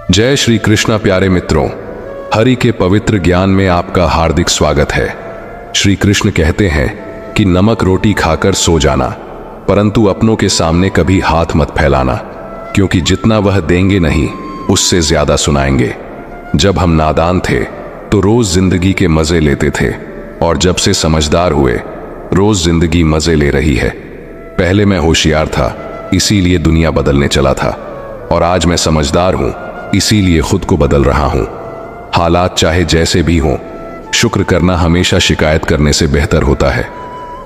जय श्री कृष्णा। प्यारे मित्रों, हरि के पवित्र ज्ञान में आपका हार्दिक स्वागत है। श्री कृष्ण कहते हैं कि नमक रोटी खाकर सो जाना, परंतु अपनों के सामने कभी हाथ मत फैलाना, क्योंकि जितना वह देंगे नहीं उससे ज्यादा सुनाएंगे। जब हम नादान थे तो रोज जिंदगी के मजे लेते थे, और जब से समझदार हुए रोज जिंदगी मजे ले रही है। पहले मैं होशियार था, इसीलिए दुनिया बदलने चला था, और आज मैं समझदार हूं, इसीलिए खुद को बदल रहा हूं। हालात चाहे जैसे भी हों, शुक्र करना हमेशा शिकायत करने से बेहतर होता है।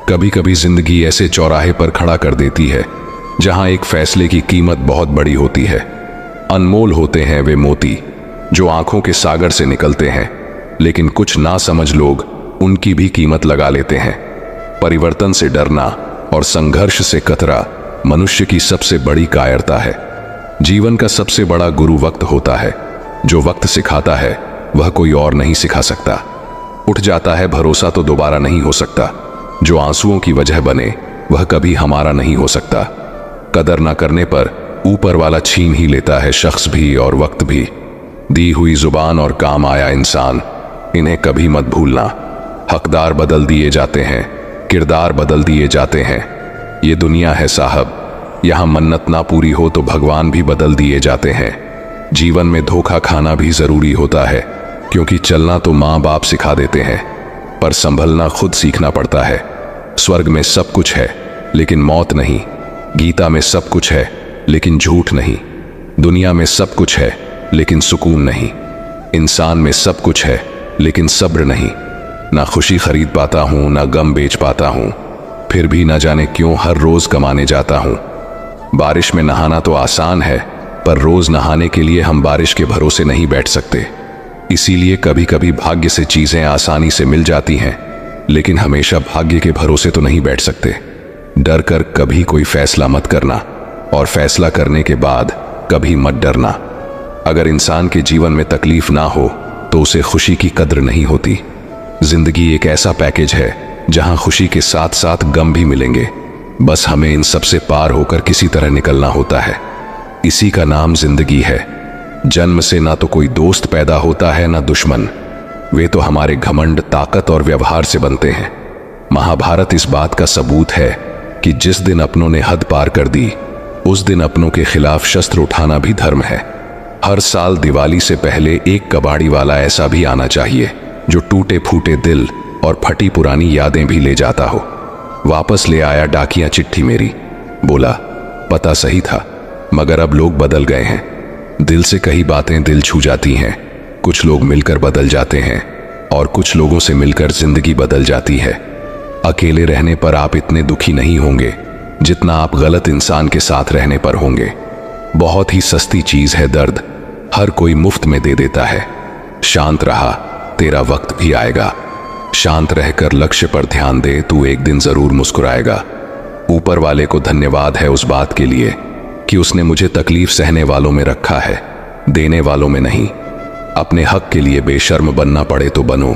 कभी कभी जिंदगी ऐसे चौराहे पर खड़ा कर देती है जहां एक फैसले की कीमत बहुत बड़ी होती है। अनमोल होते हैं वे मोती जो आंखों के सागर से निकलते हैं, लेकिन कुछ नासमझ लोग उनकी भी कीमत लगा लेते हैं। परिवर्तन से डरना और संघर्ष से कतरा मनुष्य की सबसे बड़ी कायरता है। जीवन का सबसे बड़ा गुरु वक्त होता है। जो वक्त सिखाता है वह कोई और नहीं सिखा सकता। उठ जाता है भरोसा तो दोबारा नहीं हो सकता। जो आंसुओं की वजह बने वह कभी हमारा नहीं हो सकता। कदर न करने पर ऊपर वाला छीन ही लेता है शख्स भी और वक्त भी। दी हुई जुबान और काम आया इंसान, इन्हें कभी मत भूलना। हकदार बदल दिए जाते हैं, किरदार बदल दिए जाते हैं। ये दुनिया है साहब, यहां मन्नत ना पूरी हो तो भगवान भी बदल दिए जाते हैं। जीवन में धोखा खाना भी जरूरी होता है, क्योंकि चलना तो माँ बाप सिखा देते हैं, पर संभलना खुद सीखना पड़ता है। स्वर्ग में सब कुछ है लेकिन मौत नहीं। गीता में सब कुछ है लेकिन झूठ नहीं। दुनिया में सब कुछ है लेकिन सुकून नहीं। इंसान में सब कुछ है लेकिन सब्र नहीं। ना खुशी खरीद पाता हूं, ना गम बेच पाता हूं, फिर भी ना जाने क्यों हर रोज कमाने जाता हूं। बारिश में नहाना तो आसान है, पर रोज नहाने के लिए हम बारिश के भरोसे नहीं बैठ सकते। इसीलिए कभी कभी भाग्य से चीजें आसानी से मिल जाती हैं, लेकिन हमेशा भाग्य के भरोसे तो नहीं बैठ सकते। डर कर कभी कोई फैसला मत करना, और फैसला करने के बाद कभी मत डरना। अगर इंसान के जीवन में तकलीफ ना हो तो उसे खुशी की कद्र नहीं होती। जिंदगी एक ऐसा पैकेज है जहां खुशी के साथ साथ गम भी मिलेंगे। बस हमें इन सब से पार होकर किसी तरह निकलना होता है। इसी का नाम जिंदगी है। जन्म से ना तो कोई दोस्त पैदा होता है ना दुश्मन। वे तो हमारे घमंड, ताकत और व्यवहार से बनते हैं। महाभारत इस बात का सबूत है कि जिस दिन अपनों ने हद पार कर दी, उस दिन अपनों के खिलाफ शस्त्र उठाना भी धर्म है। हर साल दिवाली से पहले एक कबाड़ी वाला ऐसा भी आना चाहिए जो टूटे फूटे दिल और फटी पुरानी यादें भी ले जाता हो। वापस ले आया डाकिया चिट्ठी मेरी, बोला पता सही था, मगर अब लोग बदल गए हैं। दिल से कई बातें दिल छू जाती हैं। कुछ लोग मिलकर बदल जाते हैं, और कुछ लोगों से मिलकर जिंदगी बदल जाती है। अकेले रहने पर आप इतने दुखी नहीं होंगे जितना आप गलत इंसान के साथ रहने पर होंगे। बहुत ही सस्ती चीज है दर्द, हर कोई मुफ्त में दे देता है। शांत रहा, तेरा वक्त भी आएगा। शांत रहकर लक्ष्य पर ध्यान दे, तू एक दिन जरूर मुस्कुराएगा। ऊपर वाले को धन्यवाद है उस बात के लिए कि उसने मुझे तकलीफ सहने वालों में रखा है, देने वालों में नहीं। अपने हक के लिए बेशर्म बनना पड़े तो बनो,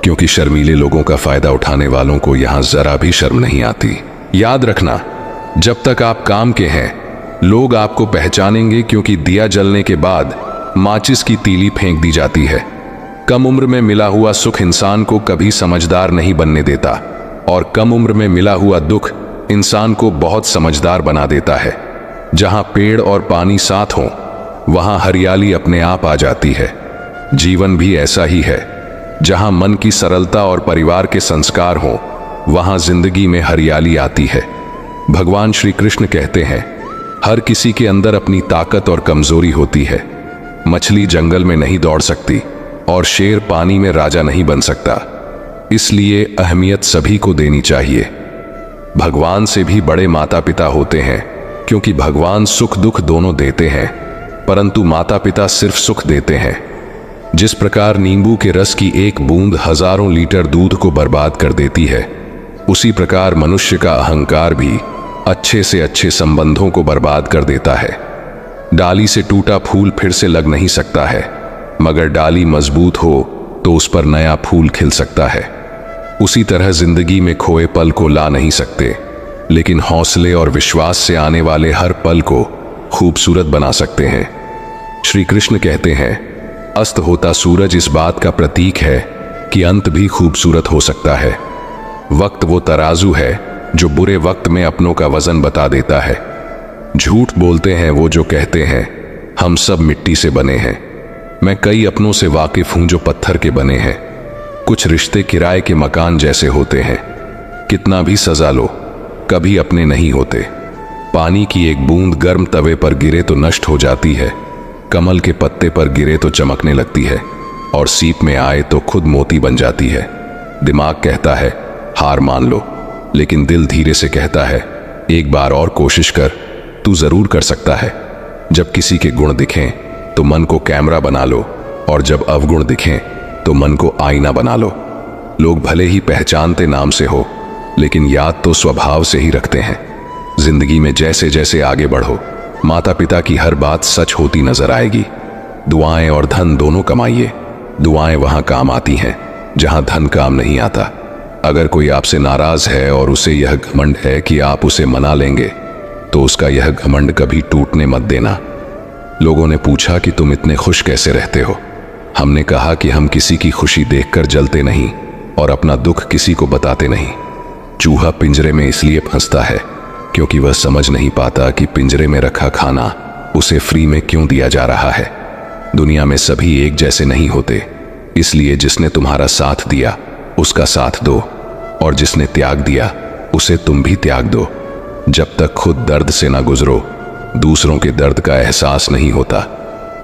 क्योंकि शर्मीले लोगों का फायदा उठाने वालों को यहां जरा भी शर्म नहीं आती। याद रखना, जब तक आप काम के हैं लोग आपको पहचानेंगे, क्योंकि दिया जलने के बाद माचिस की तीली फेंक दी जाती है। कम उम्र में मिला हुआ सुख इंसान को कभी समझदार नहीं बनने देता, और कम उम्र में मिला हुआ दुख इंसान को बहुत समझदार बना देता है। जहां पेड़ और पानी साथ हों, वहां हरियाली अपने आप आ जाती है। जीवन भी ऐसा ही है। जहां मन की सरलता और परिवार के संस्कार हों, वहां जिंदगी में हरियाली आती है। भगवान श्री कृष्ण कहते हैं, हर किसी के अंदर अपनी ताकत और कमजोरी होती है। मछली जंगल में नहीं दौड़ सकती, और शेर पानी में राजा नहीं बन सकता। इसलिए अहमियत सभी को देनी चाहिए। भगवान से भी बड़े माता पिता होते हैं, क्योंकि भगवान सुख दुख दोनों देते हैं, परंतु माता पिता सिर्फ सुख देते हैं। जिस प्रकार नींबू के रस की एक बूंद हजारों लीटर दूध को बर्बाद कर देती है, उसी प्रकार मनुष्य का अहंकार भी अच्छे से अच्छे संबंधों को बर्बाद कर देता है। डाली से टूटा फूल फिर से लग नहीं सकता है, मगर डाली मजबूत हो तो उस पर नया फूल खिल सकता है। उसी तरह जिंदगी में खोए पल को ला नहीं सकते, लेकिन हौसले और विश्वास से आने वाले हर पल को खूबसूरत बना सकते हैं। श्री कृष्ण कहते हैं, अस्त होता सूरज इस बात का प्रतीक है कि अंत भी खूबसूरत हो सकता है। वक्त वो तराजू है जो बुरे वक्त में अपनों का वजन बता देता है। झूठ बोलते हैं वो जो कहते हैं हम सब मिट्टी से बने हैं। मैं कई अपनों से वाकिफ हूं जो पत्थर के बने हैं। कुछ रिश्ते किराए के मकान जैसे होते हैं, कितना भी सजा लो कभी अपने नहीं होते। पानी की एक बूंद गर्म तवे पर गिरे तो नष्ट हो जाती है, कमल के पत्ते पर गिरे तो चमकने लगती है, और सीप में आए तो खुद मोती बन जाती है। दिमाग कहता है हार मान लो, लेकिन दिल धीरे से कहता है एक बार और कोशिश कर, तू जरूर कर सकता है। जब किसी के गुण दिखें तो मन को कैमरा बना लो, और जब अवगुण दिखें तो मन को आईना बना लो। लोग भले ही पहचानते नाम से हो, लेकिन याद तो स्वभाव से ही रखते हैं। जिंदगी में जैसे जैसे आगे बढ़ो, माता पिता की हर बात सच होती नजर आएगी। दुआएं और धन दोनों कमाइए। दुआएं वहां काम आती हैं जहां धन काम नहीं आता। अगर कोई आपसे नाराज है और उसे यह घमंड है कि आप उसे मना लेंगे, तो उसका यह घमंड कभी टूटने मत देना। लोगों ने पूछा कि तुम इतने खुश कैसे रहते हो। हमने कहा कि हम किसी की खुशी देखकर जलते नहीं और अपना दुख किसी को बताते नहीं। चूहा पिंजरे में इसलिए फंसता है क्योंकि वह समझ नहीं पाता कि पिंजरे में रखा खाना उसे फ्री में क्यों दिया जा रहा है। दुनिया में सभी एक जैसे नहीं होते, इसलिए जिसने तुम्हारा साथ दिया उसका साथ दो, और जिसने त्याग दिया उसे तुम भी त्याग दो। जब तक खुद दर्द से ना गुजरो, दूसरों के दर्द का एहसास नहीं होता।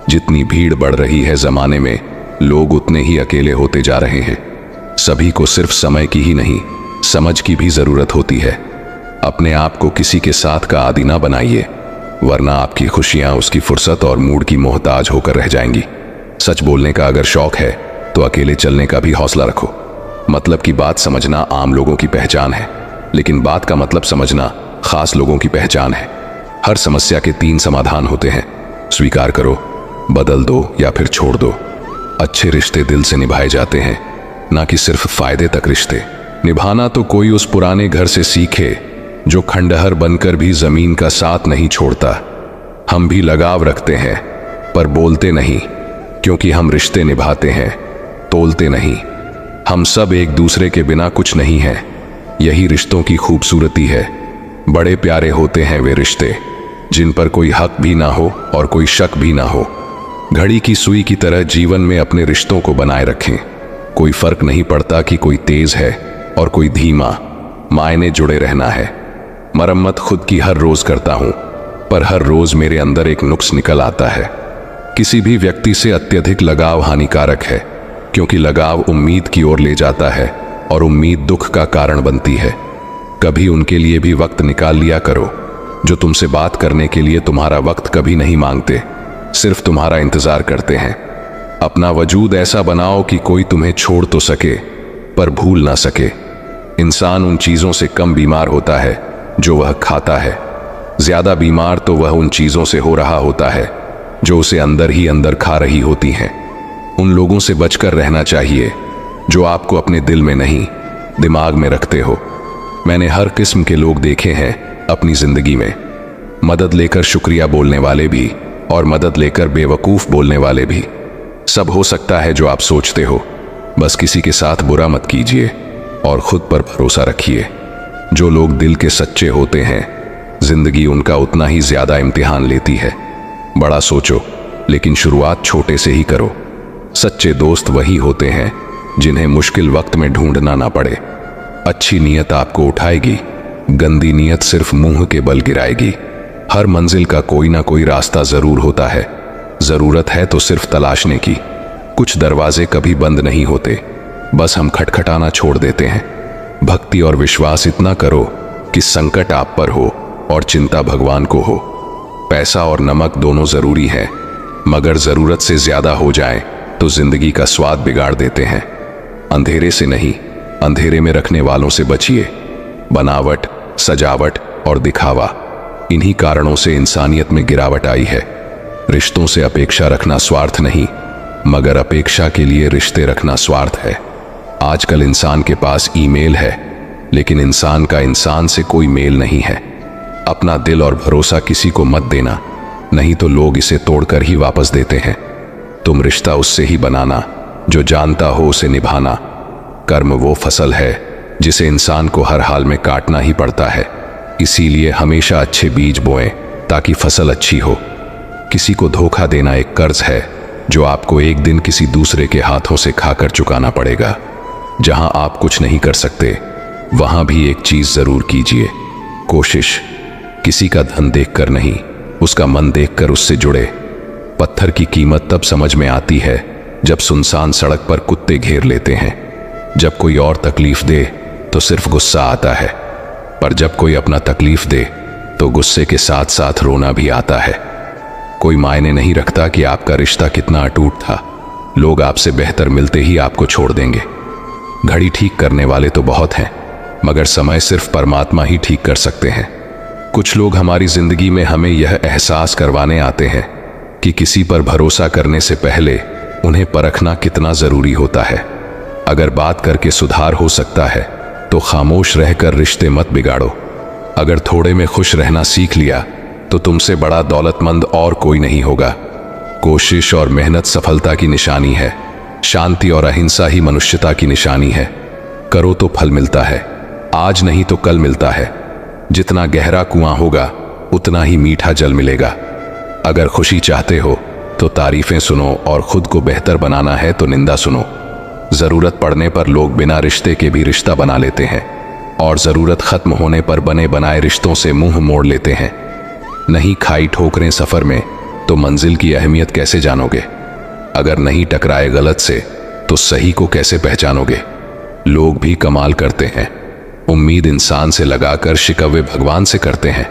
जितनी भीड़ बढ़ रही है जमाने में, लोग उतने ही अकेले होते जा रहे हैं। सभी को सिर्फ समय की ही नहीं, समझ की भी जरूरत होती है। अपने आप को किसी के साथ का आदी ना बनाइए, वरना आपकी खुशियां उसकी फुर्सत और मूड की मोहताज होकर रह जाएंगी। सच बोलने का अगर शौक है तो अकेले चलने का भी हौसला रखो। मतलब की बात समझना आम लोगों की पहचान है, लेकिन बात का मतलब समझना खास लोगों की पहचान है। हर समस्या के 3 समाधान होते हैं, स्वीकार करो, बदल दो या फिर छोड़ दो। अच्छे रिश्ते दिल से निभाए जाते हैं, ना कि सिर्फ फायदे तक रिश्ते। निभाना तो कोई उस पुराने घर से सीखे जो खंडहर बनकर भी जमीन का साथ नहीं छोड़ता। हम भी लगाव रखते हैं पर बोलते नहीं, क्योंकि हम रिश्ते निभाते हैं, तोलते नहीं। हम सब एक दूसरे के बिना कुछ नहीं हैं, यही रिश्तों की खूबसूरती है। बड़े प्यारे होते हैं वे रिश्ते जिन पर कोई हक भी ना हो और कोई शक भी ना हो। घड़ी की सुई की तरह जीवन में अपने रिश्तों को बनाए रखें। कोई फर्क नहीं पड़ता कि कोई तेज है और कोई धीमा, मायने जुड़े रहना है। मरम्मत खुद की हर रोज करता हूं, पर हर रोज मेरे अंदर एक नुक्स निकल आता है। किसी भी व्यक्ति से अत्यधिक लगाव हानिकारक है, क्योंकि लगाव उम्मीद की ओर ले जाता है और उम्मीद दुख का कारण बनती है। कभी उनके लिए भी वक्त निकाल लिया करो जो तुमसे बात करने के लिए तुम्हारा वक्त कभी नहीं मांगते, सिर्फ तुम्हारा इंतजार करते हैं। अपना वजूद ऐसा बनाओ कि कोई तुम्हें छोड़ तो सके पर भूल ना सके। इंसान उन चीजों से कम बीमार होता है जो वह खाता है, ज्यादा बीमार तो वह उन चीजों से हो रहा होता है जो उसे अंदर ही अंदर खा रही होती हैं। उन लोगों से बचकर रहना चाहिए जो आपको अपने दिल में नहीं, दिमाग में रखते हो। मैंने हर किस्म के लोग देखे हैं अपनी जिंदगी में, मदद लेकर शुक्रिया बोलने वाले भी और मदद लेकर बेवकूफ बोलने वाले भी। सब हो सकता है जो आप सोचते हो, बस किसी के साथ बुरा मत कीजिए और खुद पर भरोसा रखिए। जो लोग दिल के सच्चे होते हैं, जिंदगी उनका उतना ही ज्यादा इम्तिहान लेती है। बड़ा सोचो, लेकिन शुरुआत छोटे से ही करो। सच्चे दोस्त वही होते हैं जिन्हें मुश्किल वक्त में ढूंढना ना पड़े। अच्छी नीयत आपको उठाएगी, गंदी नीयत सिर्फ मुंह के बल गिराएगी। हर मंजिल का कोई ना कोई रास्ता जरूर होता है, जरूरत है तो सिर्फ तलाशने की। कुछ दरवाजे कभी बंद नहीं होते, बस हम खटखटाना छोड़ देते हैं। भक्ति और विश्वास इतना करो कि संकट आप पर हो और चिंता भगवान को हो। पैसा और नमक दोनों जरूरी है, मगर जरूरत से ज्यादा हो जाए तो जिंदगी का स्वाद बिगाड़ देते हैं। अंधेरे से नहीं, अंधेरे में रखने वालों से बचिए। बनावट, सजावट और दिखावा, इन्हीं कारणों से इंसानियत में गिरावट आई है। रिश्तों से अपेक्षा रखना स्वार्थ नहीं, मगर अपेक्षा के लिए रिश्ते रखना स्वार्थ है। आजकल इंसान के पास ईमेल है, लेकिन इंसान का इंसान से कोई मेल नहीं है। अपना दिल और भरोसा किसी को मत देना, नहीं तो लोग इसे तोड़कर ही वापस देते हैं। तुम रिश्ता उससे ही बनाना जो जानता हो उसे निभाना। कर्म वो फसल है जिसे इंसान को हर हाल में काटना ही पड़ता है, इसीलिए हमेशा अच्छे बीज बोएं ताकि फसल अच्छी हो। किसी को धोखा देना एक कर्ज है जो आपको एक दिन किसी दूसरे के हाथों से खाकर चुकाना पड़ेगा। जहां आप कुछ नहीं कर सकते वहां भी एक चीज जरूर कीजिए, कोशिश। किसी का धन देखकर नहीं, उसका मन देखकर उससे जुड़े। पत्थर की कीमत तब समझ में आती है जब सुनसान सड़क पर कुत्ते घेर लेते हैं। जब कोई और तकलीफ दे तो सिर्फ गुस्सा आता है, पर जब कोई अपना तकलीफ दे तो गुस्से के साथ साथ रोना भी आता है। कोई मायने नहीं रखता कि आपका रिश्ता कितना अटूट था, लोग आपसे बेहतर मिलते ही आपको छोड़ देंगे। घड़ी ठीक करने वाले तो बहुत हैं, मगर समय सिर्फ परमात्मा ही ठीक कर सकते हैं। कुछ लोग हमारी जिंदगी में हमें यह एहसास करवाने आते हैं कि किसी पर भरोसा करने से पहले उन्हें परखना कितना जरूरी होता है। अगर बात करके सुधार हो सकता है तो खामोश रहकर रिश्ते मत बिगाड़ो। अगर थोड़े में खुश रहना सीख लिया तो तुमसे बड़ा दौलतमंद और कोई नहीं होगा। कोशिश और मेहनत सफलता की निशानी है, शांति और अहिंसा ही मनुष्यता की निशानी है। करो तो फल मिलता है, आज नहीं तो कल मिलता है। जितना गहरा कुआं होगा उतना ही मीठा जल मिलेगा। अगर खुशी चाहते हो तो तारीफें सुनो और खुद को बेहतर बनाना है तो निंदा सुनो। जरूरत पड़ने पर लोग बिना रिश्ते के भी रिश्ता बना लेते हैं और जरूरत खत्म होने पर बने बनाए रिश्तों से मुंह मोड़ लेते हैं। नहीं खाई ठोकरें सफर में तो मंजिल की अहमियत कैसे जानोगे? अगर नहीं टकराए गलत से तो सही को कैसे पहचानोगे? लोग भी कमाल करते हैं, उम्मीद इंसान से लगाकर शिकवे भगवान से करते हैं।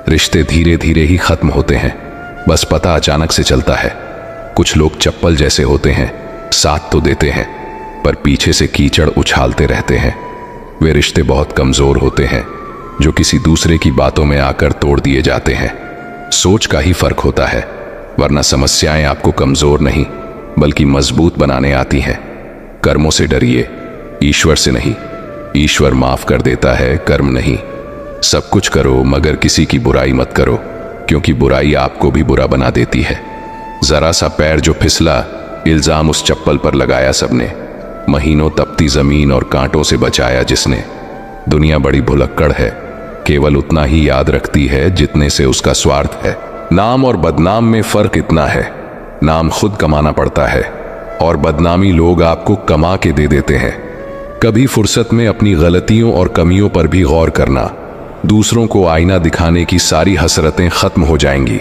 रिश्ते धीरे धीरे ही खत्म होते हैं, बस पता अचानक से चलता है। कुछ लोग चप्पल जैसे होते हैं, साथ तो देते हैं पर पीछे से कीचड़ उछालते रहते हैं। वे रिश्ते बहुत कमजोर होते हैं जो किसी दूसरे की बातों में आकर तोड़ दिए जाते हैं। सोच का ही फर्क होता है, वरना समस्याएं आपको कमजोर नहीं बल्कि मजबूत बनाने आती हैं। कर्मों से डरिए, ईश्वर से नहीं। ईश्वर माफ कर देता है, कर्म नहीं। सब कुछ करो मगर किसी की बुराई मत करो, क्योंकि बुराई आपको भी बुरा बना देती है। जरा सा पैर जो फिसला, इल्जाम उस चप्पल पर लगाया सबने। महीनों तपती जमीन और कांटों से बचाया जिसने। दुनिया बड़ी भुलक्कड़ है, केवल उतना ही याद रखती है जितने से उसका स्वार्थ है। नाम और बदनाम में फर्क इतना है, नाम खुद कमाना पड़ता है और बदनामी लोग आपको कमा के दे देते हैं। कभी फुर्सत में अपनी गलतियों और कमियों पर भी गौर करना, दूसरों को आईना दिखाने की सारी हसरतें खत्म हो जाएंगी।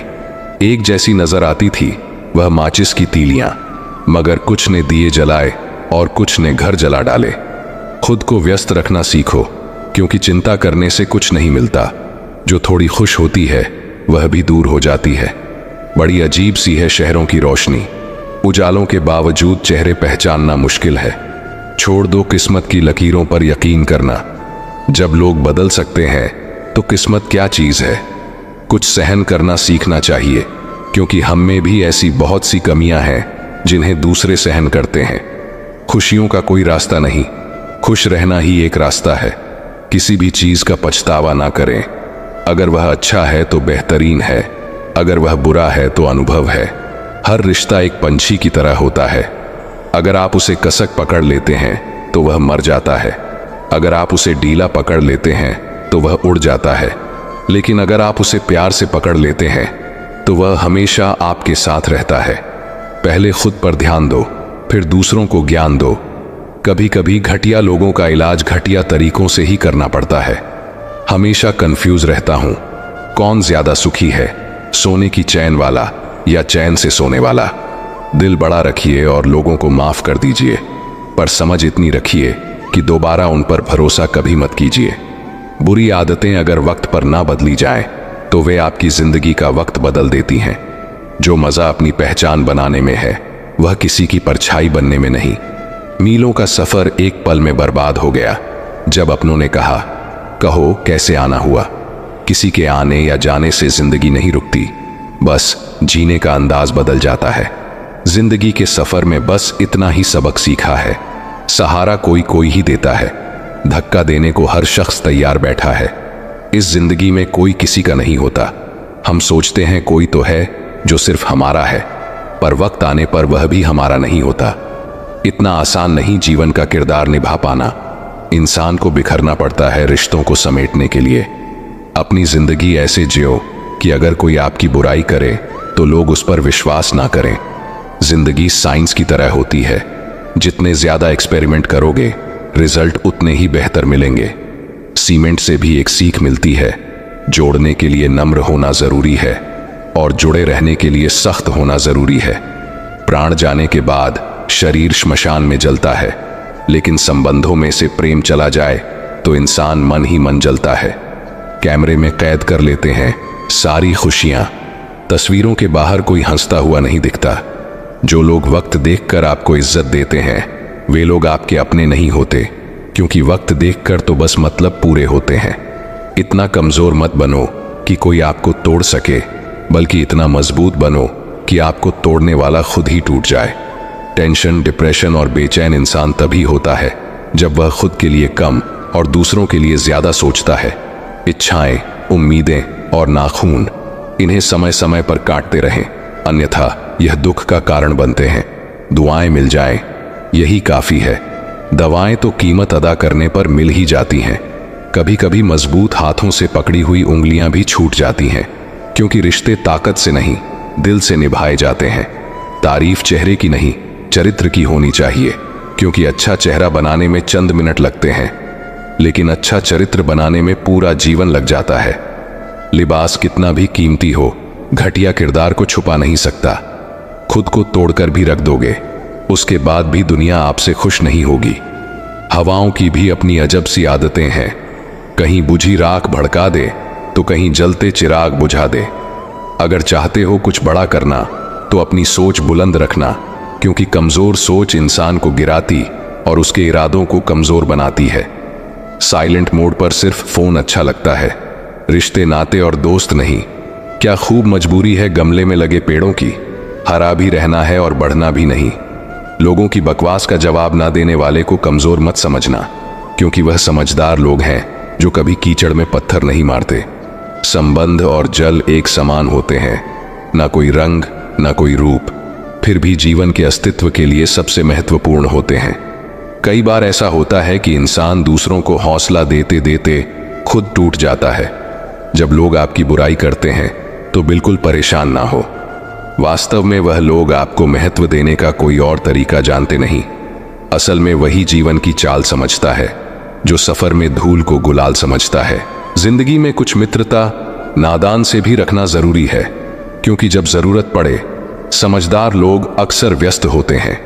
एक जैसी नजर आती थी वह माचिस की तीलियां, मगर कुछ ने दिए जलाए और कुछ ने घर जला डाले। खुद को व्यस्त रखना सीखो, क्योंकि चिंता करने से कुछ नहीं मिलता। जो थोड़ी खुश होती है वह भी दूर हो जाती है। बड़ी अजीब सी है शहरों की रोशनी, उजालों के बावजूद चेहरे पहचानना मुश्किल है। छोड़ दो किस्मत की लकीरों पर यकीन करना। जब लोग बदल सकते हैं तो किस्मत क्या चीज है? कुछ सहन करना सीखना चाहिए, क्योंकि हम में भी ऐसी बहुत सी कमियां हैं जिन्हें दूसरे सहन करते हैं। खुशियों का कोई रास्ता नहीं, खुश रहना ही एक रास्ता है। किसी भी चीज का पछतावा ना करें। अगर वह अच्छा है तो बेहतरीन है, अगर वह बुरा है तो अनुभव है। हर रिश्ता एक पंछी की तरह होता है, अगर आप उसे कसक पकड़ लेते हैं तो वह मर जाता है, अगर आप उसे ढीला पकड़ लेते हैं तो वह उड़ जाता है, लेकिन अगर आप उसे प्यार से पकड़ लेते हैं तो वह हमेशा आपके साथ रहता है। पहले खुद पर ध्यान दो, फिर दूसरों को ज्ञान दो। कभी कभी घटिया लोगों का इलाज घटिया तरीकों से ही करना पड़ता है। हमेशा कंफ्यूज रहता हूं, कौन ज्यादा सुखी है, सोने की चैन वाला या चैन से सोने वाला? दिल बड़ा रखिए और लोगों को माफ कर दीजिए, पर समझ इतनी रखिए कि दोबारा उन पर भरोसा कभी मत कीजिए। बुरी आदतें अगर वक्त पर ना बदली जाएं, तो वे आपकी जिंदगी का वक्त बदल देती हैं। जो मजा अपनी पहचान बनाने में है, वह किसी की परछाई बनने में नहीं। मीलों का सफर एक पल में बर्बाद हो गया जब अपनों ने कहा, कहो कैसे आना हुआ। किसी के आने या जाने से जिंदगी नहीं रुकती, बस जीने का अंदाज बदल जाता है। जिंदगी के सफर में बस इतना ही सबक सीखा है, सहारा कोई कोई ही देता है, धक्का देने को हर शख्स तैयार बैठा है। इस जिंदगी में कोई किसी का नहीं होता, हम सोचते हैं कोई तो है जो सिर्फ हमारा है, पर वक्त आने पर वह भी हमारा नहीं होता। इतना आसान नहीं जीवन का किरदार निभा पाना। इंसान को बिखरना पड़ता है रिश्तों को समेटने के लिए। अपनी जिंदगी ऐसे जियो कि अगर कोई आपकी बुराई करे तो लोग उस पर विश्वास ना करें। जिंदगी साइंस की तरह होती है, जितने ज्यादा एक्सपेरिमेंट करोगे रिजल्ट उतने ही बेहतर मिलेंगे। सीमेंट से भी एक सीख मिलती है, जोड़ने के लिए नम्र होना जरूरी है और जुड़े रहने के लिए सख्त होना जरूरी है। प्राण जाने के बाद शरीर श्मशान में जलता है, लेकिन संबंधों में से प्रेम चला जाए तो इंसान मन ही मन जलता है। कैमरे में कैद कर लेते हैं सारी खुशियां, तस्वीरों के बाहर कोई हंसता हुआ नहीं दिखता। जो लोग वक्त देखकर आपको इज्जत देते हैं वे लोग आपके अपने नहीं होते, क्योंकि वक्त देखकर तो बस मतलब पूरे होते हैं। इतना कमजोर मत बनो कि कोई आपको तोड़ सके, बल्कि इतना मजबूत बनो कि आपको तोड़ने वाला खुद ही टूट जाए। टेंशन, डिप्रेशन और बेचैन इंसान तभी होता है जब वह खुद के लिए कम और दूसरों के लिए ज्यादा सोचता है। इच्छाएं, उम्मीदें और नाखून, इन्हें समय समय पर काटते रहें, अन्यथा यह दुख का कारण बनते हैं। दुआएं मिल जाएं, यही काफी है। दवाएं तो कीमत अदा करने पर मिल ही जाती हैं। कभी कभी मजबूत हाथों से पकड़ी हुई उंगलियां भी छूट जाती हैं, क्योंकि रिश्ते ताकत से नहीं दिल से निभाए जाते हैं। तारीफ चेहरे की नहीं चरित्र की होनी चाहिए, क्योंकि अच्छा चेहरा बनाने में चंद मिनट लगते हैं, लेकिन अच्छा चरित्र बनाने में पूरा जीवन लग जाता है। लिबास कितना भी कीमती हो, घटिया किरदार को छुपा नहीं सकता। खुद को तोड़कर भी रख दोगे, उसके बाद भी दुनिया आपसे खुश नहीं होगी। हवाओं की भी अपनी अजब सी आदतें हैं, कहीं बुझी राख भड़का दे तो कहीं जलते चिराग बुझा दे। अगर चाहते हो कुछ बड़ा करना तो अपनी सोच बुलंद रखना, क्योंकि कमजोर सोच इंसान को गिराती और उसके इरादों को कमजोर बनाती है। साइलेंट मोड पर सिर्फ फोन अच्छा लगता है, रिश्ते, नाते और दोस्त नहीं। क्या खूब मजबूरी है गमले में लगे पेड़ों की, हरा भी रहना है और बढ़ना भी नहीं। लोगों की बकवास का जवाब ना देने वाले को कमजोर मत समझना, क्योंकि वह समझदार लोग हैं जो कभी कीचड़ में पत्थर नहीं मारते। संबंध और जल एक समान होते हैं, ना कोई रंग ना कोई रूप, फिर भी जीवन के अस्तित्व के लिए सबसे महत्वपूर्ण होते हैं। कई बार ऐसा होता है कि इंसान दूसरों को हौसला देते देते खुद टूट जाता है। जब लोग आपकी बुराई करते हैं तो बिल्कुल परेशान ना हो। वास्तव में वह लोग आपको महत्व देने का कोई और तरीका जानते नहीं। असल में वही जीवन की चाल समझता है जो सफर में धूल को गुलाल समझता है। जिंदगी में कुछ मित्रता नादान से भी रखना जरूरी है, क्योंकि जब जरूरत पड़े समझदार लोग अक्सर व्यस्त होते हैं।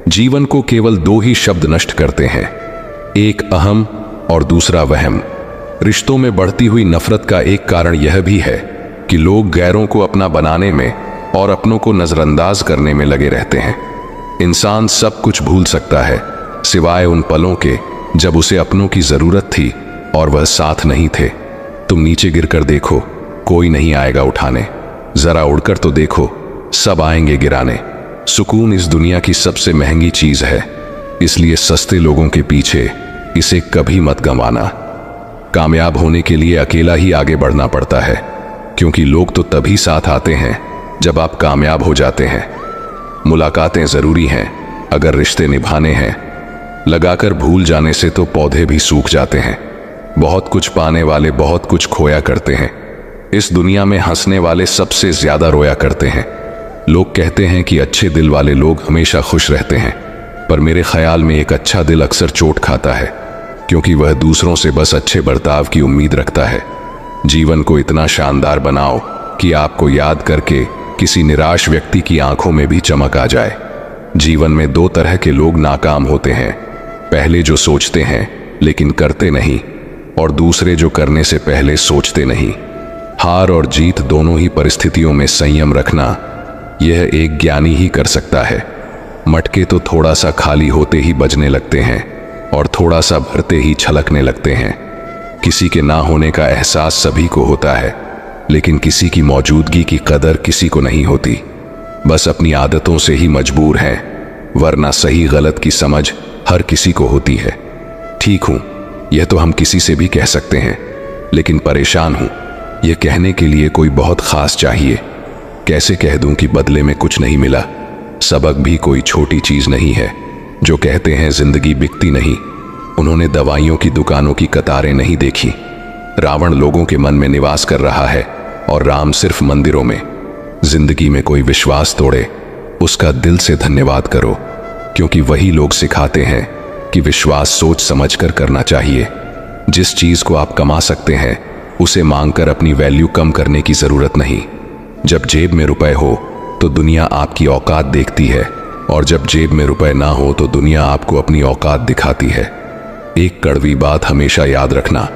जीवन को केवल दो ही शब्द नष्ट करते हैं, एक अहम और दूसरा वहम। रिश्तों में बढ़ती हुई नफरत का एक कारण यह भी है कि लोग गैरों को अपना बनाने में और अपनों को नजरअंदाज करने में लगे रहते हैं। इंसान सब कुछ भूल सकता है सिवाय उन पलों के जब उसे अपनों की जरूरत थी और वह साथ नहीं थे। तुम नीचे गिरकर देखो, कोई नहीं आएगा उठाने। जरा उड़कर तो देखो, सब आएंगे गिराने। सुकून इस दुनिया की सबसे महंगी चीज है, इसलिए सस्ते लोगों के पीछे इसे कभी मत गंवाना। कामयाब होने के लिए अकेला ही आगे बढ़ना पड़ता है, क्योंकि लोग तो तभी साथ आते हैं जब आप कामयाब हो जाते हैं। मुलाकातें जरूरी हैं अगर रिश्ते निभाने हैं, लगाकर भूल जाने से तो पौधे भी सूख जाते हैं। बहुत कुछ पाने वाले बहुत कुछ खोया करते हैं। इस दुनिया में हंसने वाले सबसे ज्यादा रोया करते हैं। लोग कहते हैं कि अच्छे दिल वाले लोग हमेशा खुश रहते हैं, पर मेरे ख्याल में एक अच्छा दिल अक्सर चोट खाता है, क्योंकि वह दूसरों से बस अच्छे बर्ताव की उम्मीद रखता है। जीवन को इतना शानदार बनाओ कि आपको याद करके किसी निराश व्यक्ति की आंखों में भी चमक आ जाए। जीवन में दो तरह के लोग नाकाम होते हैं, पहले जो सोचते हैं लेकिन करते नहीं, और दूसरे जो करने से पहले सोचते नहीं। हार और जीत दोनों ही परिस्थितियों में संयम रखना यह एक ज्ञानी ही कर सकता है। मटके तो थोड़ा सा खाली होते ही बजने लगते हैं और थोड़ा सा भरते ही छलकने लगते हैं। किसी के ना होने का एहसास सभी को होता है, लेकिन किसी की मौजूदगी की कदर किसी को नहीं होती। बस अपनी आदतों से ही मजबूर हैं, वरना सही गलत की समझ हर किसी को होती है। ठीक हूं, यह तो हम किसी से भी कह सकते हैं, लेकिन परेशान हूं यह कहने के लिए कोई बहुत खास चाहिए। कैसे कह दूं कि बदले में कुछ नहीं मिला। सबक भी कोई छोटी चीज नहीं है। जो कहते हैं जिंदगी बिकती नहीं, उन्होंने दवाइयों की दुकानों की कतारें नहीं देखी। रावण लोगों के मन में निवास कर रहा है और राम सिर्फ मंदिरों में। जिंदगी में कोई विश्वास तोड़े, उसका दिल से धन्यवाद करो, क्योंकि वही लोग सिखाते हैं कि विश्वास सोच समझकर करना चाहिए। जिस चीज को आप कमा सकते हैं उसे मांगकर अपनी वैल्यू कम करने की जरूरत नहीं। जब जेब में रुपए हो तो दुनिया आपकी औकात देखती है, और जब जेब में रुपए ना हो तो दुनिया आपको अपनी औकात दिखाती है। एक कड़वी बात हमेशा याद रखना,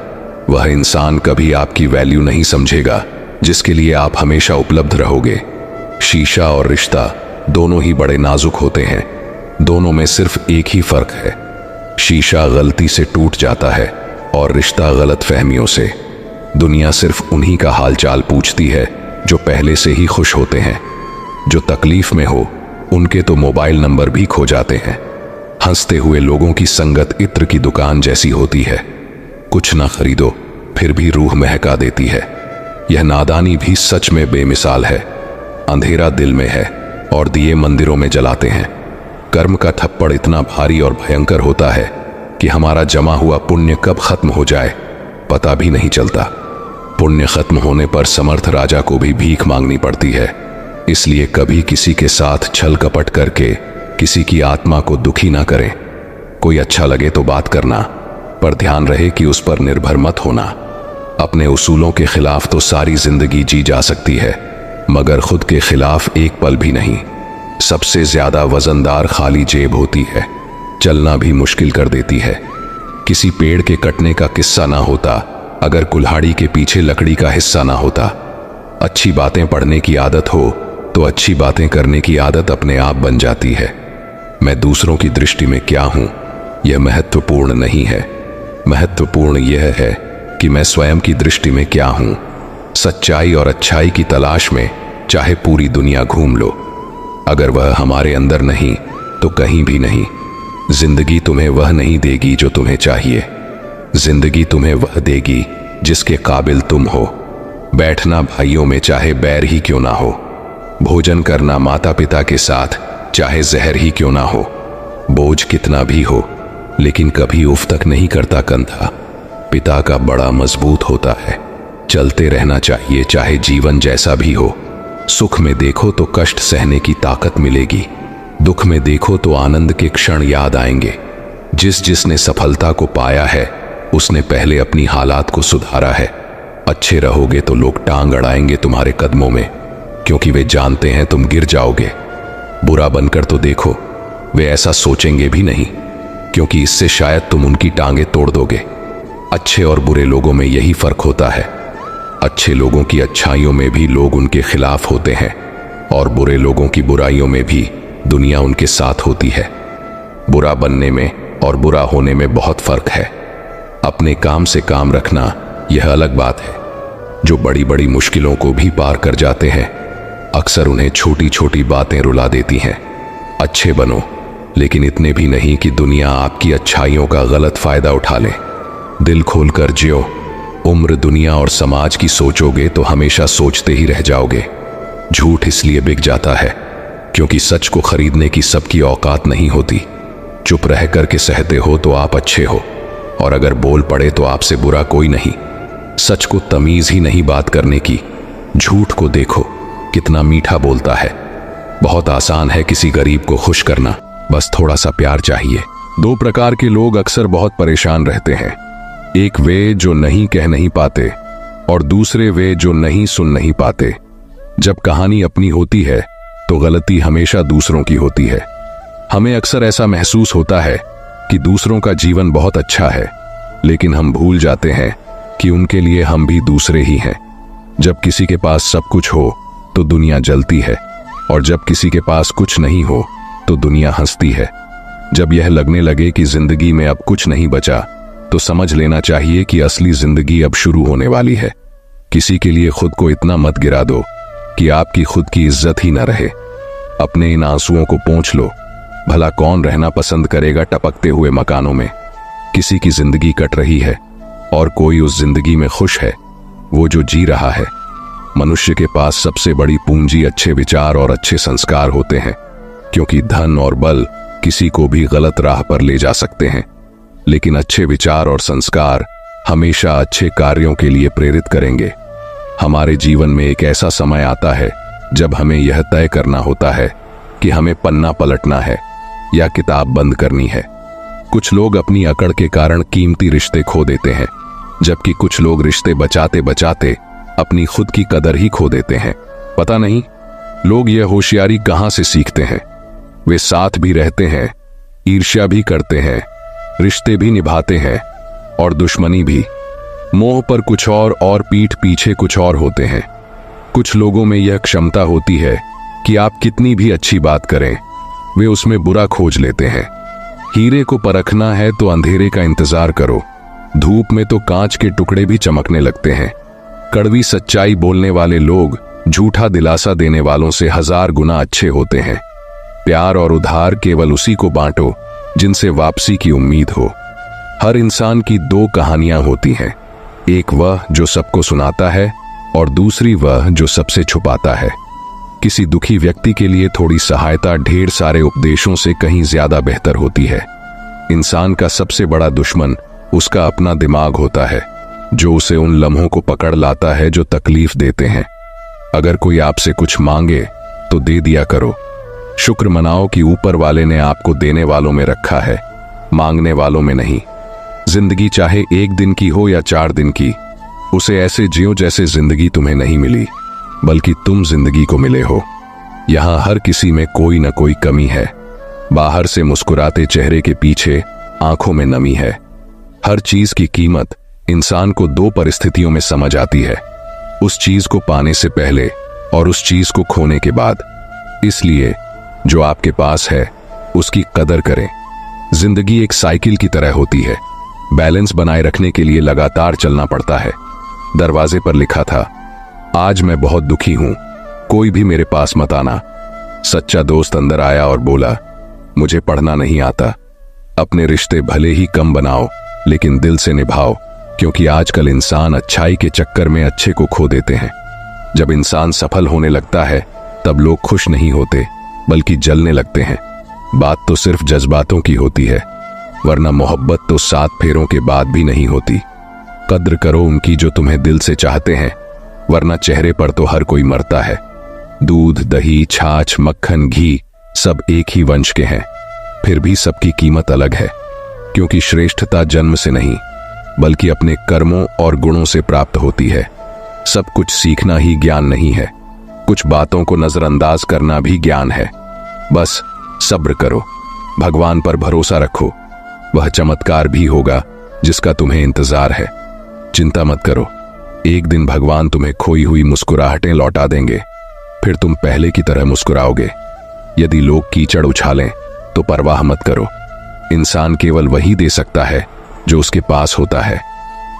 वह इंसान कभी आपकी वैल्यू नहीं समझेगा जिसके लिए आप हमेशा उपलब्ध रहोगे। शीशा और रिश्ता दोनों ही बड़े नाजुक होते हैं। दोनों में सिर्फ एक ही फर्क है, शीशा गलती से टूट जाता है और रिश्ता गलत फहमियों से। दुनिया सिर्फ उन्हीं का हालचाल पूछती है जो पहले से ही खुश होते हैं। जो तकलीफ में हो उनके तो मोबाइल नंबर भी खो जाते हैं। हंसते हुए लोगों की संगत इत्र की दुकान जैसी होती है। कुछ ना खरीदो फिर भी रूह महका देती है। यह नादानी भी सच में बेमिसाल है। अंधेरा दिल में है और दिए मंदिरों में जलाते हैं। कर्म का थप्पड़ इतना भारी और भयंकर होता है कि हमारा जमा हुआ पुण्य कब खत्म हो जाए पता भी नहीं चलता। पुण्य खत्म होने पर समर्थ राजा को भी भीख मांगनी पड़ती है। इसलिए कभी किसी के साथ छल कपट करके किसी की आत्मा को दुखी ना करें। कोई अच्छा लगे तो बात करना, पर ध्यान रहे कि उस पर निर्भर मत होना। अपने उसूलों के खिलाफ तो सारी जिंदगी जी जा सकती है, मगर खुद के खिलाफ एक पल भी नहीं। सबसे ज्यादा वजनदार खाली जेब होती है, चलना भी मुश्किल कर देती है। किसी पेड़ के कटने का किस्सा ना होता अगर कुल्हाड़ी के पीछे लकड़ी का हिस्सा ना होता। अच्छी बातें पढ़ने की आदत हो तो अच्छी बातें करने की आदत अपने आप बन जाती है। मैं दूसरों की दृष्टि में क्या हूं यह महत्वपूर्ण नहीं है। महत्वपूर्ण यह है कि मैं स्वयं की दृष्टि में क्या हूं। सच्चाई और अच्छाई की तलाश में चाहे पूरी दुनिया घूम लो, अगर वह हमारे अंदर नहीं तो कहीं भी नहीं। जिंदगी तुम्हें वह नहीं देगी जो तुम्हें चाहिए, जिंदगी तुम्हें वह देगी जिसके काबिल तुम हो। बैठना भाइयों में चाहे बैर ही क्यों ना हो, भोजन करना माता पिता के साथ चाहे जहर ही क्यों ना हो। बोझ कितना भी हो लेकिन कभी उफ तक नहीं करता कंधा, पिता का बड़ा मजबूत होता है। चलते रहना चाहिए चाहे जीवन जैसा भी हो। सुख में देखो तो कष्ट सहने की ताकत मिलेगी, दुख में देखो तो आनंद के क्षण याद आएंगे। जिसने सफलता को पाया है उसने पहले अपनी हालात को सुधारा है। अच्छे रहोगे तो लोग टांग अड़ाएंगे तुम्हारे कदमों में, क्योंकि वे जानते हैं तुम गिर जाओगे। बुरा बनकर तो देखो, वे ऐसा सोचेंगे भी नहीं, क्योंकि इससे शायद तुम उनकी टांगे तोड़ दोगे। अच्छे और बुरे लोगों में यही फर्क होता है। अच्छे लोगों की अच्छाइयों में भी लोग उनके खिलाफ होते हैं, और बुरे लोगों की बुराइयों में भी दुनिया उनके साथ होती है। बुरा बनने में और बुरा होने में बहुत फर्क है। अपने काम से काम रखना यह अलग बात है। जो बड़ी बड़ी मुश्किलों को भी पार कर जाते हैं, अक्सर उन्हें छोटी छोटी बातें रुला देती हैं। अच्छे बनो, लेकिन इतने भी नहीं कि दुनिया आपकी अच्छाइयों का गलत फायदा उठा ले। दिल खोलकर जियो। उम्र दुनिया और समाज की सोचोगे तो हमेशा सोचते ही रह जाओगे। झूठ इसलिए बिक जाता है क्योंकि सच को खरीदने की सबकी औकात नहीं होती। चुप रह करके सहते हो तो आप अच्छे हो, और अगर बोल पड़े तो आपसे बुरा कोई नहीं। सच को तमीज ही नहीं बात करने की। झूठ को देखो कितना मीठा बोलता है। बहुत आसान है किसी गरीब को खुश करना, बस थोड़ा सा प्यार चाहिए। दो प्रकार के लोग अक्सर बहुत परेशान रहते हैं। एक वे जो नहीं कह नहीं पाते, और दूसरे वे जो नहीं सुन नहीं पाते। जब कहानी अपनी होती है तो गलती हमेशा दूसरों की होती है। हमें अक्सर ऐसा महसूस होता है कि दूसरों का जीवन बहुत अच्छा है, लेकिन हम भूल जाते हैं कि उनके लिए हम भी दूसरे ही हैं। जब किसी के पास सब कुछ हो तो दुनिया जलती है, और जब किसी के पास कुछ नहीं हो तो दुनिया हंसती है। जब यह लगने लगे कि जिंदगी में अब कुछ नहीं बचा, तो समझ लेना चाहिए कि असली जिंदगी अब शुरू होने वाली है। किसी के लिए खुद को इतना मत गिरा दो कि आपकी खुद की इज्जत ही न रहे। अपने इन आंसुओं को पोंछ लो। भला कौन रहना पसंद करेगा टपकते हुए मकानों में। किसी की जिंदगी कट रही है और कोई उस जिंदगी में खुश है। वो जो जी रहा है। मनुष्य के पास सबसे बड़ी पूंजी अच्छे विचार और अच्छे संस्कार होते हैं, क्योंकि धन और बल किसी को भी गलत राह पर ले जा सकते हैं, लेकिन अच्छे विचार और संस्कार हमेशा अच्छे कार्यों के लिए प्रेरित करेंगे। हमारे जीवन में एक ऐसा समय आता है जब हमें यह तय करना होता है कि हमें पन्ना पलटना है या किताब बंद करनी है। कुछ लोग अपनी अकड़ के कारण कीमती रिश्ते खो देते हैं, जबकि कुछ लोग रिश्ते बचाते बचाते अपनी खुद की कदर ही खो देते हैं। पता नहीं लोग यह होशियारी कहां से सीखते हैं। वे साथ भी रहते हैं, ईर्ष्या भी करते हैं, रिश्ते भी निभाते हैं और दुश्मनी भी। मोह पर कुछ और पीठ पीछे कुछ और होते हैं। कुछ लोगों में यह क्षमता होती है कि आप कितनी भी अच्छी बात करें, वे उसमें बुरा खोज लेते हैं। हीरे को परखना है तो अंधेरे का इंतजार करो, धूप में तो कांच के टुकड़े भी चमकने लगते हैं। कड़वी सच्चाई बोलने वाले लोग झूठा दिलासा देने वालों से 1000 गुना अच्छे होते हैं। प्यार और उधार केवल उसी को बांटो जिनसे वापसी की उम्मीद हो। हर इंसान की 2 कहानियां होती हैं, एक वह जो सबको सुनाता है और दूसरी वह जो सबसे छुपाता है। किसी दुखी व्यक्ति के लिए थोड़ी सहायता ढेर सारे उपदेशों से कहीं ज्यादा बेहतर होती है। इंसान का सबसे बड़ा दुश्मन उसका अपना दिमाग होता है, जो उसे उन लम्हों को पकड़ लाता है जो तकलीफ देते हैं। अगर कोई आपसे कुछ मांगे तो दे दिया करो। शुक्र मनाओ कि ऊपर वाले ने आपको देने वालों में रखा है, मांगने वालों में नहीं। जिंदगी चाहे 1 दिन की हो या 4 दिन की, उसे ऐसे जियो जैसे जिंदगी तुम्हें नहीं मिली, बल्कि तुम जिंदगी को मिले हो। यहां हर किसी में कोई न कोई कमी है। बाहर से मुस्कुराते चेहरे के पीछे आंखों में नमी है। हर चीज की कीमत इंसान को 2 परिस्थितियों में समझ आती है, उस चीज को पाने से पहले और उस चीज को खोने के बाद। इसलिए जो आपके पास है उसकी कदर करें। जिंदगी एक साइकिल की तरह होती है, बैलेंस बनाए रखने के लिए लगातार चलना पड़ता है। दरवाजे पर लिखा था, आज मैं बहुत दुखी हूं, कोई भी मेरे पास मत आना। सच्चा दोस्त अंदर आया और बोला, मुझे पढ़ना नहीं आता। अपने रिश्ते भले ही कम बनाओ, लेकिन दिल से निभाओ, क्योंकि आजकल इंसान अच्छाई के चक्कर में अच्छे को खो देते हैं। जब इंसान सफल होने लगता है तब लोग खुश नहीं होते, बल्कि जलने लगते हैं। बात तो सिर्फ जज्बातों की होती है, वरना मोहब्बत तो 7 फेरों के बाद भी नहीं होती। कद्र करो उनकी जो तुम्हें दिल से चाहते हैं, वरना चेहरे पर तो हर कोई मरता है। दूध, दही, छाछ, मक्खन, घी सब एक ही वंश के हैं, फिर भी सबकी कीमत अलग है, क्योंकि श्रेष्ठता जन्म से नहीं बल्कि अपने कर्मों और गुणों से प्राप्त होती है। सब कुछ सीखना ही ज्ञान नहीं है, कुछ बातों को नजरअंदाज करना भी ज्ञान है। बस सब्र करो, भगवान पर भरोसा रखो, वह चमत्कार भी होगा जिसका तुम्हें इंतजार है। चिंता मत करो, एक दिन भगवान तुम्हें खोई हुई मुस्कुराहटें लौटा देंगे, फिर तुम पहले की तरह मुस्कुराओगे। यदि लोग कीचड़ उछालें तो परवाह मत करो, इंसान केवल वही दे सकता है जो उसके पास होता है।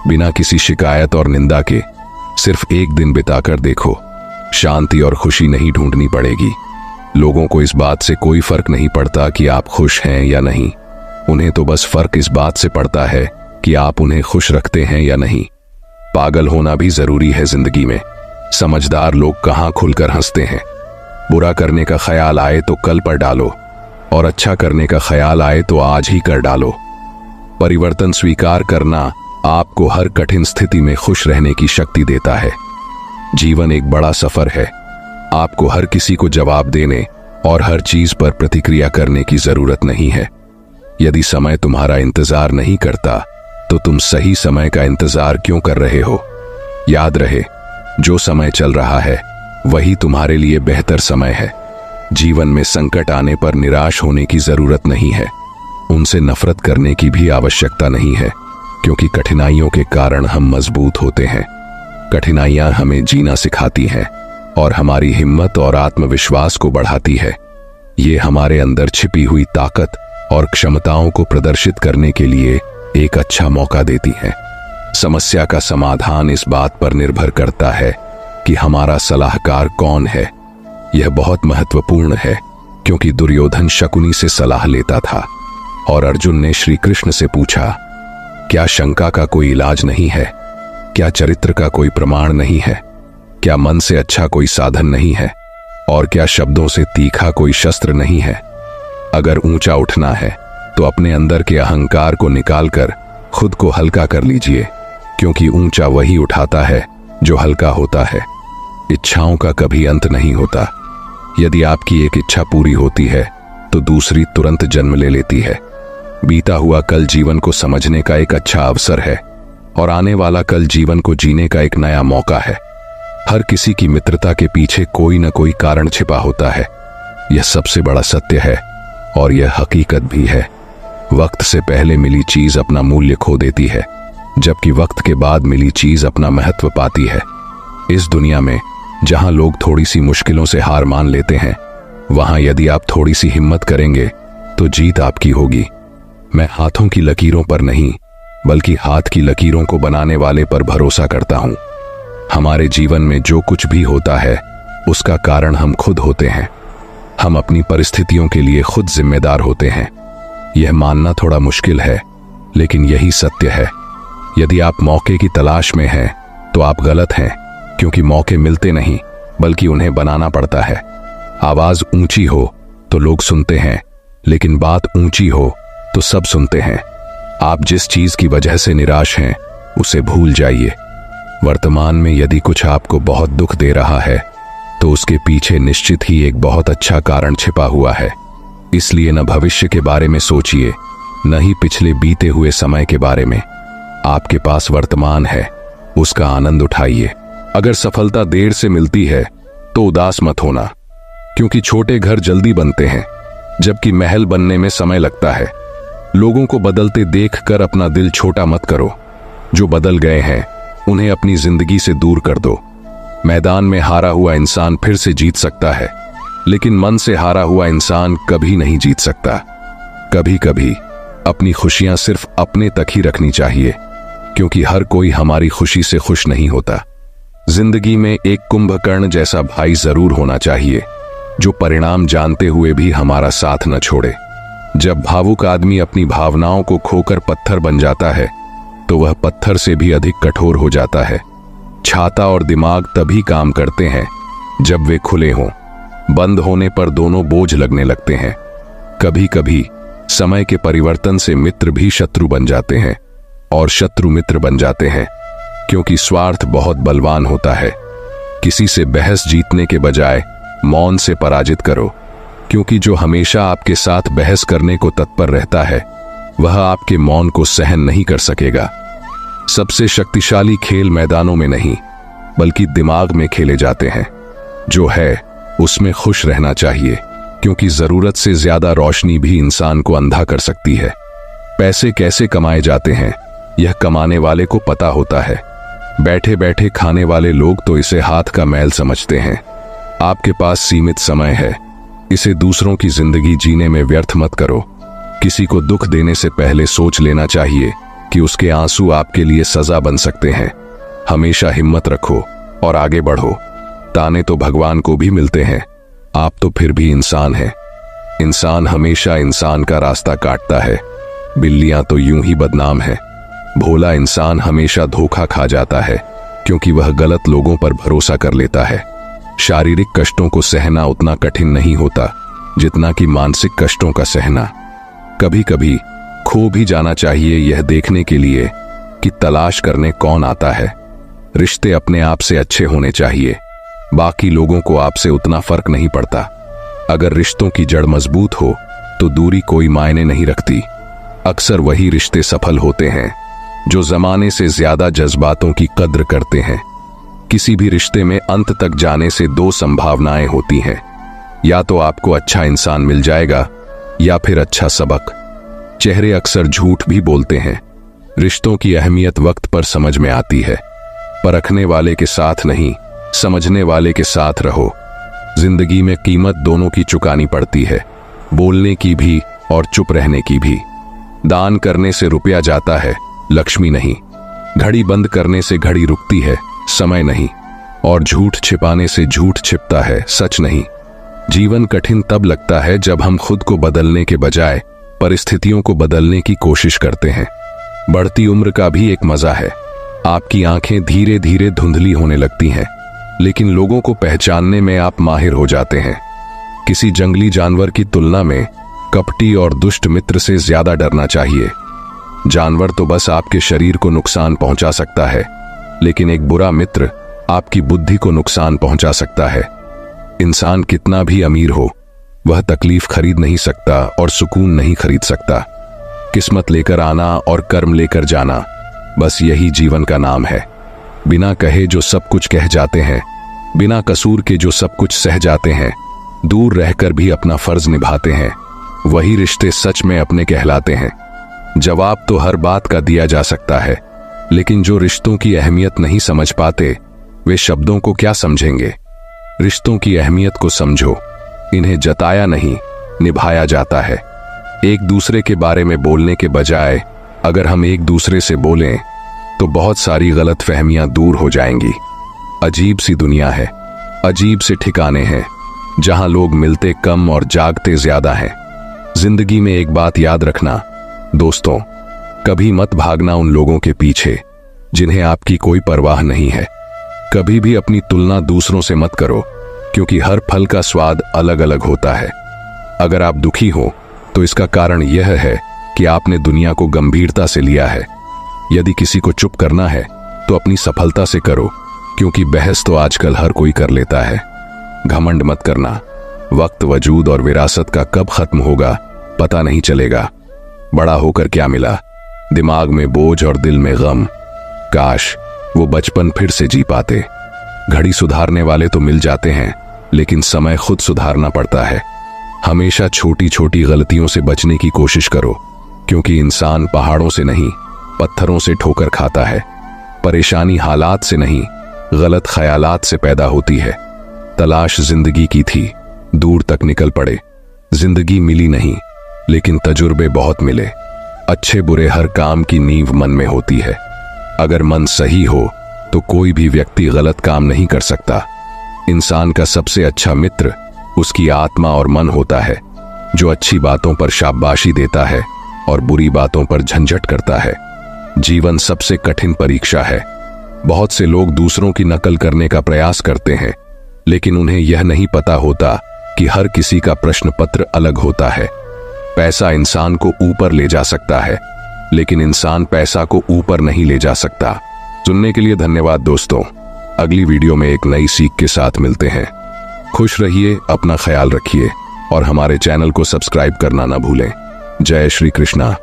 बिना किसी शिकायत और निंदा के सिर्फ एक दिन बिताकर देखो, शांति और खुशी नहीं ढूंढनी पड़ेगी। लोगों को इस बात से कोई फर्क नहीं पड़ता कि आप खुश हैं या नहीं, उन्हें तो बस फर्क इस बात से पड़ता है कि आप उन्हें खुश रखते हैं या नहीं। पागल होना भी जरूरी है जिंदगी में। समझदार लोग कहां खुलकर हंसते हैं। बुरा करने का ख्याल आए तो कल पर डालो, और अच्छा करने का ख्याल आए तो आज ही कर डालो। परिवर्तन स्वीकार करना आपको हर कठिन स्थिति में खुश रहने की शक्ति देता है। जीवन एक बड़ा सफर है, आपको हर किसी को जवाब देने और हर चीज पर प्रतिक्रिया करने की जरूरत नहीं है। यदि समय तुम्हारा इंतजार नहीं करता तो तुम सही समय का इंतजार क्यों कर रहे हो? याद रहे, जो समय चल रहा है वही तुम्हारे लिए बेहतर समय है। जीवन में संकट आने पर निराश होने की जरूरत नहीं है, उनसे नफरत करने की भी आवश्यकता नहीं है, क्योंकि कठिनाइयों के कारण हम मजबूत होते हैं। कठिनाइयां हमें जीना सिखाती हैं और हमारी हिम्मत और आत्मविश्वास को बढ़ाती है। ये हमारे अंदर छिपी हुई ताकत और क्षमताओं को प्रदर्शित करने के लिए एक अच्छा मौका देती हैं। समस्या का समाधान इस बात पर निर्भर करता है कि हमारा सलाहकार कौन है। यह बहुत महत्वपूर्ण है, क्योंकि दुर्योधन शकुनी से सलाह लेता था और अर्जुन ने श्री कृष्ण से पूछा, क्या शंका का कोई इलाज नहीं है? क्या चरित्र का कोई प्रमाण नहीं है? क्या मन से अच्छा कोई साधन नहीं है? और क्या शब्दों से तीखा कोई शस्त्र नहीं है? अगर ऊंचा उठना है तो अपने अंदर के अहंकार को निकालकर खुद को हल्का कर लीजिए, क्योंकि ऊंचा वही उठाता है जो हल्का होता है। इच्छाओं का कभी अंत नहीं होता। यदि आपकी एक इच्छा पूरी होती है तो दूसरी तुरंत जन्म ले लेती है। बीता हुआ कल जीवन को समझने का एक अच्छा अवसर है और आने वाला कल जीवन को जीने का एक नया मौका है। हर किसी की मित्रता के पीछे कोई न कोई कारण छिपा होता है। यह सबसे बड़ा सत्य है और यह हकीकत भी है। वक्त से पहले मिली चीज अपना मूल्य खो देती है, जबकि वक्त के बाद मिली चीज अपना महत्व पाती है। इस दुनिया में जहां लोग थोड़ी सी मुश्किलों से हार मान लेते हैं, वहां यदि आप थोड़ी सी हिम्मत करेंगे तो जीत आपकी होगी। मैं हाथों की लकीरों पर नहीं, बल्कि हाथ की लकीरों को बनाने वाले पर भरोसा करता हूं। हमारे जीवन में जो कुछ भी होता है उसका कारण हम खुद होते हैं। हम अपनी परिस्थितियों के लिए खुद जिम्मेदार होते हैं। यह मानना थोड़ा मुश्किल है, लेकिन यही सत्य है। यदि आप मौके की तलाश में हैं तो आप गलत हैं, क्योंकि मौके मिलते नहीं बल्कि उन्हें बनाना पड़ता है। आवाज ऊंची हो तो लोग सुनते हैं, लेकिन बात ऊंची हो तो सब सुनते हैं। आप जिस चीज की वजह से निराश हैं उसे भूल जाइए। वर्तमान में यदि कुछ आपको बहुत दुख दे रहा है तो उसके पीछे निश्चित ही एक बहुत अच्छा कारण छिपा हुआ है। इसलिए न भविष्य के बारे में सोचिए, न ही पिछले बीते हुए समय के बारे में। आपके पास वर्तमान है, उसका आनंद उठाइए। अगर सफलता देर से मिलती है तो उदास मत होना, क्योंकि छोटे घर जल्दी बनते हैं जबकि महल बनने में समय लगता है। लोगों को बदलते देखकर अपना दिल छोटा मत करो। जो बदल गए हैं उन्हें अपनी जिंदगी से दूर कर दो। मैदान में हारा हुआ इंसान फिर से जीत सकता है, लेकिन मन से हारा हुआ इंसान कभी नहीं जीत सकता। कभी कभी अपनी खुशियां सिर्फ अपने तक ही रखनी चाहिए, क्योंकि हर कोई हमारी खुशी से खुश नहीं होता। जिंदगी में एक कुंभकर्ण जैसा भाई जरूर होना चाहिए, जो परिणाम जानते हुए भी हमारा साथ न छोड़े। जब भावुक आदमी अपनी भावनाओं को खोकर पत्थर बन जाता है तो वह पत्थर से भी अधिक कठोर हो जाता है। छाता और दिमाग तभी काम करते हैं जब वे खुले हों। बंद होने पर दोनों बोझ लगने लगते हैं। कभी कभी समय के परिवर्तन से मित्र भी शत्रु बन जाते हैं और शत्रु मित्र बन जाते हैं, क्योंकि स्वार्थ बहुत बलवान होता है। किसी से बहस जीतने के बजाय मौन से पराजित करो, क्योंकि जो हमेशा आपके साथ बहस करने को तत्पर रहता है वह आपके मौन को सहन नहीं कर सकेगा। सबसे शक्तिशाली खेल मैदानों में नहीं बल्कि दिमाग में खेले जाते हैं। जो है उसमें खुश रहना चाहिए, क्योंकि जरूरत से ज्यादा रोशनी भी इंसान को अंधा कर सकती है। पैसे कैसे कमाए जाते हैं यह कमाने वाले को पता होता है। बैठे बैठे खाने वाले लोग तो इसे हाथ का मैल समझते हैं। आपके पास सीमित समय है, इसे दूसरों की जिंदगी जीने में व्यर्थ मत करो। किसी को दुख देने से पहले सोच लेना चाहिए कि उसके आंसू आपके लिए सजा बन सकते हैं। हमेशा हिम्मत रखो और आगे बढ़ो। ताने तो भगवान को भी मिलते हैं, आप तो फिर भी इंसान हैं। इंसान हमेशा इंसान का रास्ता काटता है। बिल्लियां तो यूं ही बदनाम हैं। भोला इंसान हमेशा धोखा खा जाता है, क्योंकि वह गलत लोगों पर भरोसा कर लेता है। शारीरिक कष्टों को सहना उतना कठिन नहीं होता जितना कि मानसिक कष्टों का सहना। कभी कभी खो भी जाना चाहिए, यह देखने के लिए कि तलाश करने कौन आता है। रिश्ते अपने आप से अच्छे होने चाहिए, बाकी लोगों को आपसे उतना फर्क नहीं पड़ता। अगर रिश्तों की जड़ मजबूत हो तो दूरी कोई मायने नहीं रखती। अक्सर वही रिश्ते सफल होते हैं जो जमाने से ज्यादा जज्बातों की कद्र करते हैं। किसी भी रिश्ते में अंत तक जाने से दो संभावनाएं होती हैं, या तो आपको अच्छा इंसान मिल जाएगा या फिर अच्छा सबक। चेहरे अक्सर झूठ भी बोलते हैं। रिश्तों की अहमियत वक्त पर समझ में आती है। परखने वाले के साथ नहीं, समझने वाले के साथ रहो। जिंदगी में कीमत दोनों की चुकानी पड़ती है, बोलने की भी और चुप रहने की भी। दान करने से रुपया जाता है, लक्ष्मी नहीं। घड़ी बंद करने से घड़ी रुकती है, समय नहीं। और झूठ छिपाने से झूठ छिपता है, सच नहीं। जीवन कठिन तब लगता है जब हम खुद को बदलने के बजाय परिस्थितियों को बदलने की कोशिश करते हैं। बढ़ती उम्र का भी एक मजा है। आपकी आंखें धीरे धीरे धुंधली होने लगती हैं, लेकिन लोगों को पहचानने में आप माहिर हो जाते हैं। किसी जंगली जानवर की तुलना में कपटी और दुष्ट मित्र से ज्यादा डरना चाहिए। जानवर तो बस आपके शरीर को नुकसान पहुंचा सकता है, लेकिन एक बुरा मित्र आपकी बुद्धि को नुकसान पहुंचा सकता है। इंसान कितना भी अमीर हो, वह तकलीफ खरीद नहीं सकता और सुकून नहीं खरीद सकता। किस्मत लेकर आना और कर्म लेकर जाना, बस यही जीवन का नाम है। बिना कहे जो सब कुछ कह जाते हैं, बिना कसूर के जो सब कुछ सह जाते हैं, दूर रहकर भी अपना फर्ज निभाते हैं, वही रिश्ते सच में अपने कहलाते हैं। जवाब तो हर बात का दिया जा सकता है, लेकिन जो रिश्तों की अहमियत नहीं समझ पाते, वे शब्दों को क्या समझेंगे। रिश्तों की अहमियत को समझो, इन्हें जताया नहीं, निभाया जाता है। एक दूसरे के बारे में बोलने के बजाय अगर हम एक दूसरे से बोलें तो बहुत सारी गलत फहमियां दूर हो जाएंगी। अजीब सी दुनिया है, अजीब से ठिकाने हैं, जहां लोग मिलते कम और जागते ज्यादा हैं। जिंदगी में एक बात याद रखना दोस्तों, कभी मत भागना उन लोगों के पीछे जिन्हें आपकी कोई परवाह नहीं है। कभी भी अपनी तुलना दूसरों से मत करो, क्योंकि हर फल का स्वाद अलग अलग होता है। अगर आप दुखी हो तो इसका कारण यह है कि आपने दुनिया को गंभीरता से लिया है। यदि किसी को चुप करना है तो अपनी सफलता से करो, क्योंकि बहस तो आजकल हर कोई कर लेता है। घमंड मत करना, वक्त, वजूद और विरासत का कब खत्म होगा पता नहीं चलेगा। बड़ा होकर क्या मिला, दिमाग में बोझ और दिल में गम। काश वो बचपन फिर से जी पाते। घड़ी सुधारने वाले तो मिल जाते हैं, लेकिन समय खुद सुधारना पड़ता है। हमेशा छोटी छोटी गलतियों से बचने की कोशिश करो, क्योंकि इंसान पहाड़ों से नहीं पत्थरों से ठोकर खाता है। परेशानी हालात से नहीं, गलत ख्यालात से पैदा होती है। तलाश जिंदगी की थी, दूर तक निकल पड़े। जिंदगी मिली नहीं, लेकिन तजुर्बे बहुत मिले। अच्छे बुरे हर काम की नींव मन में होती है। अगर मन सही हो तो कोई भी व्यक्ति गलत काम नहीं कर सकता। इंसान का सबसे अच्छा मित्र उसकी आत्मा और मन होता है, जो अच्छी बातों पर शाबाशी देता है और बुरी बातों पर झंझट करता है। जीवन सबसे कठिन परीक्षा है। बहुत से लोग दूसरों की नकल करने का प्रयास करते हैं, लेकिन उन्हें यह नहीं पता होता कि हर किसी का प्रश्न पत्र अलग होता है। पैसा इंसान को ऊपर ले जा सकता है, लेकिन इंसान पैसा को ऊपर नहीं ले जा सकता। सुनने के लिए धन्यवाद दोस्तों। अगली वीडियो में एक नई सीख के साथ मिलते हैं। खुश रहिए, अपना ख्याल रखिए और हमारे चैनल को सब्सक्राइब करना ना भूलें। जय श्री कृष्णा।